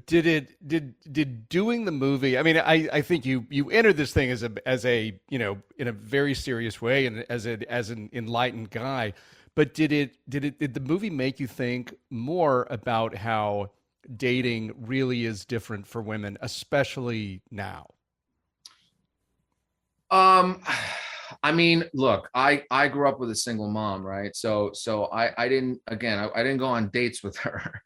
Did doing the movie? I mean, I think you entered this thing as a in a very serious way and as an enlightened guy. But did the movie make you think more about how dating really is different for women, especially now? Um, I mean, look, I grew up with a single mom, right? So I didn't again I didn't go on dates with her,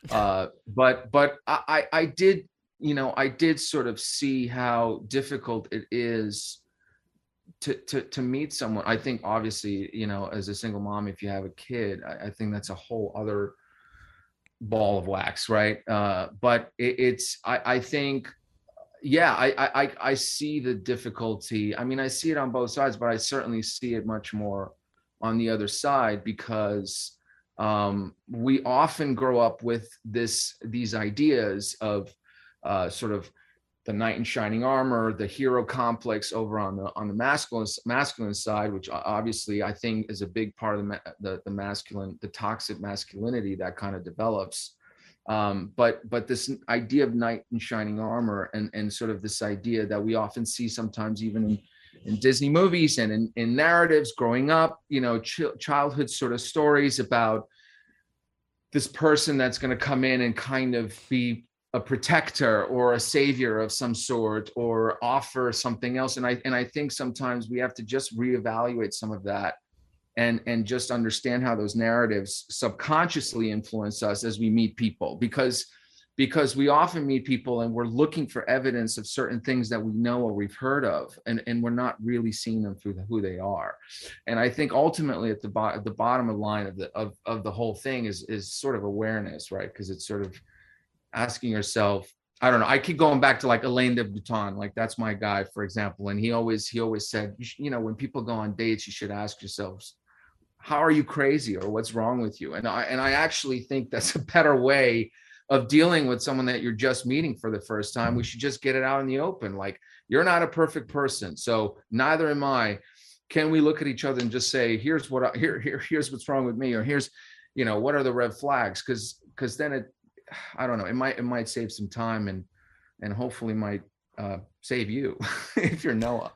but I did I did sort of see how difficult it is to meet someone. I think obviously as a single mom, if you have a kid, I think that's a whole other ball of wax, right? But it's I think yeah, I see the difficulty. I mean, I see it on both sides, but I certainly see it much more on the other side because we often grow up with these ideas of sort of the knight in shining armor, the hero complex over on the masculine side, which obviously I think is a big part of the masculine, the toxic masculinity that kind of develops. But this idea of knight in shining armor and sort of this idea that we often see sometimes even in Disney movies and in narratives growing up, childhood sort of stories about this person that's going to come in and kind of be a protector or a savior of some sort or offer something else. And I think sometimes we have to just reevaluate some of that and just understand how those narratives subconsciously influence us as we meet people because we often meet people and we're looking for evidence of certain things that we know or we've heard of and we're not really seeing them through who they are. And I think ultimately at the bottom of the line of the whole thing is sort of awareness, right? Because it's sort of asking yourself, I don't know. I keep going back to like Alain de Botton, like that's my guy, for example. And he always said, when people go on dates, you should ask yourselves, how are you crazy or what's wrong with you? And I actually think that's a better way of dealing with someone that you're just meeting for the first time. We should just get it out in the open. Like, you're not a perfect person, so neither am I. Can we look at each other and just say, here's here's what's wrong with me, or here's, what are the red flags? Because then I don't know, it might save some time and hopefully might save you if you're Noah.